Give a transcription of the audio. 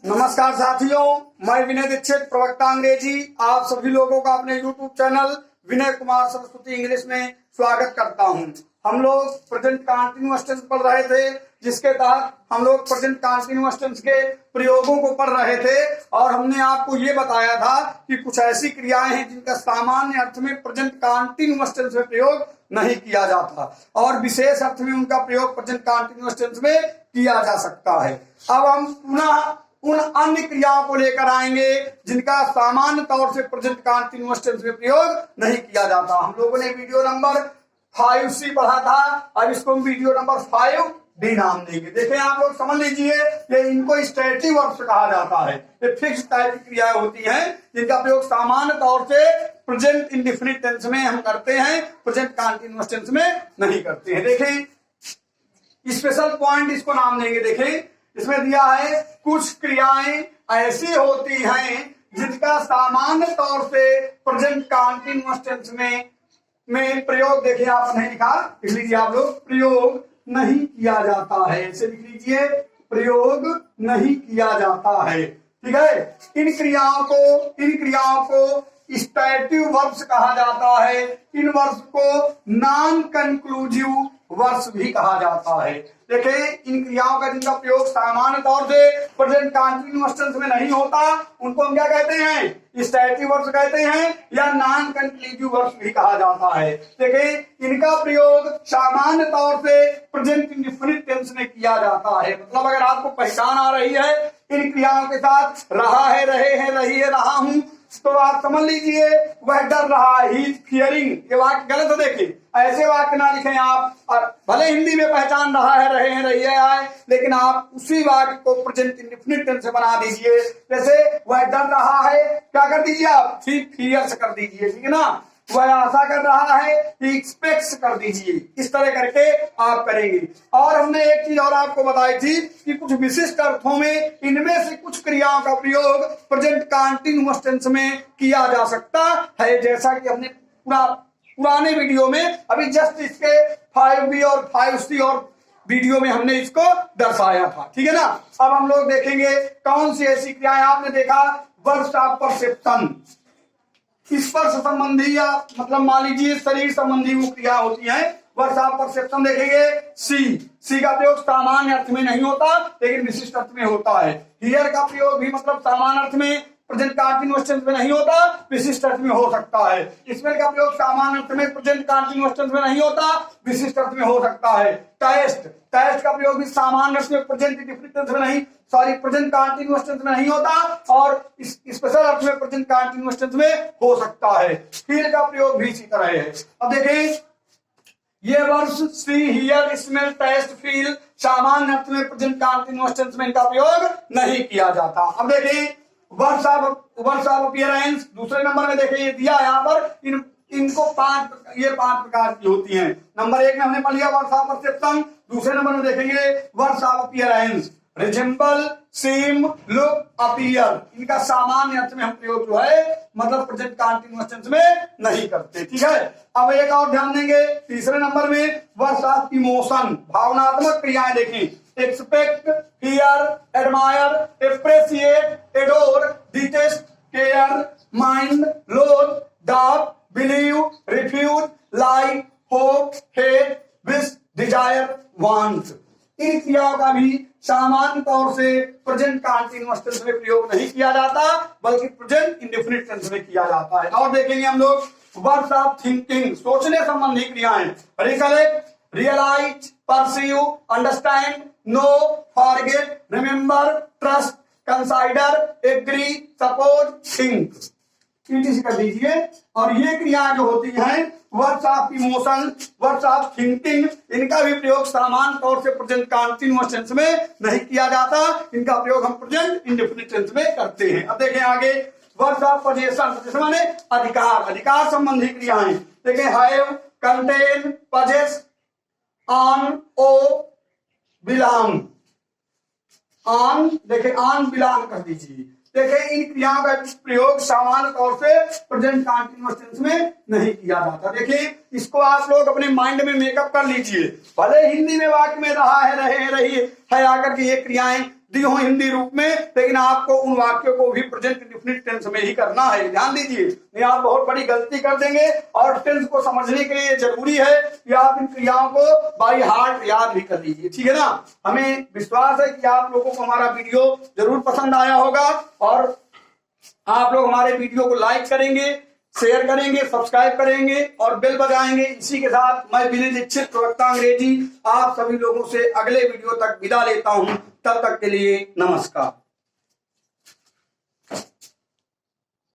नमस्कार साथियों, मैं विनय दीक्षित, प्रवक्ता अंग्रेजी, आप सभी लोगों का अपने YouTube channel Vinay Kumar Saraswati English में स्वागत करता हूं। हम लोग प्रेजेंट कंटीन्यूअस टेंस पढ़ रहे थे, जिसके तहत हम लोग प्रेजेंट कंटीन्यूअस टेंस के प्रयोगों को पढ़ रहे थे और हमने आपको ये बताया था कि कुछ ऐसी क्रियाएं हैं जिनका सामान्य अर्थ में प्रेजेंट कंटीन्यूअस टेंस में प्रयोग नहीं किया जाता और विशेष अर्थ में उनका प्रयोग प्रेजेंट कंटीन्यूअस टेंस में किया जा सकता है। अब हम पुनः उन अन्य क्रियाओं को लेकर आएंगे जिनका सामान्य तौर से प्रेजेंट कंटीन्यूअस टेंस में प्रयोग नहीं किया जाता। हम लोगों ने वीडियो नंबर 5C पढ़ा था, अब इसको हम वीडियो नंबर 5D नाम देंगे। देखें आप लोग समझ लीजिए, ये इनको स्टैटिक वर्ब्स कहा जाता है। ये फिक्स टाइप की क्रियाएं होती हैं जिनका प्रयोग सामान्य तौर से प्रेजेंट इंडेफिनिट टेंस में हम करते हैं, प्रेजेंट कंटीन्यूअस टेंस में नहीं करते हैं। देखें स्पेशल पॉइंट इसको नाम देंगे। देखें इसमें दिया है कुछ क्रियाएं ऐसी होती हैं जिनका सामान्य तौर से प्रेजेंट कंटीन्यूअस टेंस में प्रयोग, देखिए आपने लिखा, लिख लीजिए आप लोग, प्रयोग नहीं किया जाता है। ऐसे लिख लीजिए, प्रयोग नहीं किया जाता है। ठीक है, इन क्रियाओं को स्टैटिक वर्ब्स कहा जाता है। इन वर्ब्स को नॉन कंक्लूसिव वर्ब्स भी कहा जाता है। देखिए इन क्रियाओं का जिनका प्रयोग सामान्य तौर से प्रेजेंट कंटीन्यूअस टेंस में नहीं होता, उनको हम क्या कहते हैं? स्टैटिक वर्ब्स कहते हैं या नॉन कंक्लूसिव वर्ब्स भी कहा जाता है। देखिए इनका प्रयोग सामान्य तौर से प्रेजेंट इंडेफिनिट टेंस में किया जाता है। मतलब अगर आपको पहचान आ रही है इन क्रियाओं के साथ, रहा है, रहे हैं, रही है, रहा हूं, तो आप समझ लीजिए वह डर रहा है, ही फियरिंग। ये वाक्य गलत है। देखिए ऐसे वाक्य ना लिखें आप, और भले हिंदी में पहचान रहा है, रहे हैं, रही है, लेकिन आप उसी वाक्य को प्रेजेंट इंडेफिनिट टेंस से बना दीजिए। जैसे वह डर रहा है, क्या कर दीजिए आप? फियर्स कर दीजिए। ठीक है ना? वह आशा कर रहा है, ही एक्सपेक्ट्स कर दीजिए। इस तरह करके आप करेंगे। और हमने एक चीज और आपको बताई थी कि कुछ विशिष्ट अर्थों में इनमें से कुछ क्रियाओं का प्रयोग प्रेजेंट कंटीन्यूअस टेंस में किया जा सकता है, जैसा कि हमने पुराने वीडियो में, अभी जस्ट इसके 5B और 5C और वीडियो में हमने इसको दर्शाया था। ठीक है ना? अब हम लोग देखेंगे कौन सी ऐसी क्रियाएं। आपने देखा वर्ब्स ऑफ परसेप्शन, स्पर्श संबंधी या मतलब मान लीजिए शरीर संबंधी वो क्रिया होती है। वर्ब्स ऑफ परसेप्शन देखेंगे, सी का प्रयोग सामान्य अर्थ में नहीं होता लेकिन विशिष्ट अर्थ में होता है। हियर का प्रयोग भी मतलब सामान्य अर्थ में प्रेजेंट कंटीन्यूअस टेंस में नहीं होता, विशिष्ट अर्थ में हो सकता है। स्मेल का प्रयोग सामान्य अर्थ में प्रेजेंट कंटीन्यूअस टेंस में नहीं होता, विशिष्ट अर्थ में हो सकता है। टेस्ट का प्रयोग भी सामान्य अर्थ में प्रेजेंट इंडेफिनिट टेंस में नहीं, प्रेजेंट कंटीन्यूअस टेंस में नहीं होता और स्पेशल अर्थ में प्रेजेंट कंटीन्यूअस टेंस में हो सकता है। फील का प्रयोग भी इसी तरह है। अब देखें ये words see, hear, smell, taste, feel सामान्य अर्थ में प्रेजेंट कंटीन्यूअस टेंस में इनका प्रयोग नहीं किया जाता। अब देखें वर्ड्स ऑफ अपीयरेंस, दूसरे नंबर में देखिए ये दिया है यहाँ पर। इनको पांच प्रकार की होती हैं। नंबर 1 में हमने पढ़ लिया वर्ड्स ऑफ परसेप्शन। दूसरे नंबर में देखेंगे words of appearance, resemble, seem, look, appear. इनका सामान्य अर्थ में हम प्रयोग जो है मतलब प्रेजेंट कंटीन्यूअस टेंस में नहीं करते। ठीक है, अब एक और ध्यान देंगे तीसरे नंबर में वर्ड्स ऑफ इमोशन, भावनात्मक क्रियाएं देखें। Expect, fear, admire, appreciate, adore, detest, care, mind, loathe, doubt, believe, refuse, like, hope, hate, wish, desire, want. इन क्रियाओं का भी सामान्य तौर से प्रेजेंट कंटीन्यूअस टेंस में प्रयोग नहीं किया जाता बल्कि प्रेजेंट इंडेफिनिट टेंस में किया जाता है। और देखेंगे हम लोग वर्ड्स ऑफ थिंकिंग, सोचने संबंधी क्रियाएं। Recollect, realise, perceive, understand, know, forget, remember, trust, consider, agree, suppose, think. इसी कर दीजिए। और ये क्रियाएं जो होती हैं words of emotion, words of thinking, इनका भी प्रयोग सामान्य तौर से प्रेजेंट कंटीन्यूअस टेंस में नहीं किया जाता। इनका प्रयोग हम प्रेजेंट इंडेफिनिट टेंस में करते हैं। अब देखें आगे वर्ड्स ऑफ पोजेशन, माने अधिकार संबंधी क्रियाएं। देखें have, contain, possess, own, owe, belong. Own देखें, ऑन बिलोंग कर दीजिए। देखें इन क्रियाओं का प्रयोग सामान्य तौर से प्रेजेंट कंटीन्यूअस टेंस में नहीं किया जाता। देखिए इसको आप लोग अपने माइंड में मेकअप कर लीजिए। भले हिंदी में वाक्य में रहा है, रहे हैं, रही है आकर के ये क्रियाएं दी हो हिंदी रूप में, लेकिन आपको उन वाक्यों को भी प्रेजेंट इंडेफिनिट टेंस में ही करना है। ध्यान दीजिए, नहीं आप बहुत बड़ी गलती कर देंगे। और टेंस को समझने के लिए जरूरी है कि आप इन क्रियाओं को बाय हार्ट याद भी कर लीजिए, ठीक है ना। हमें विश्वास है कि आप लोगों को हमारा वीडियो जरूर पसंद आया होगा और आप लोग हमारे वीडियो को लाइक करेंगे, शेयर करेंगे, सब्सक्राइब करेंगे और बेल बजाएंगे। इसी के साथ मैं विनय दीक्षित प्रवक्ता अंग्रेजी आप सभी लोगों से अगले वीडियो तक विदा लेता हूं। तब तक के लिए नमस्कार।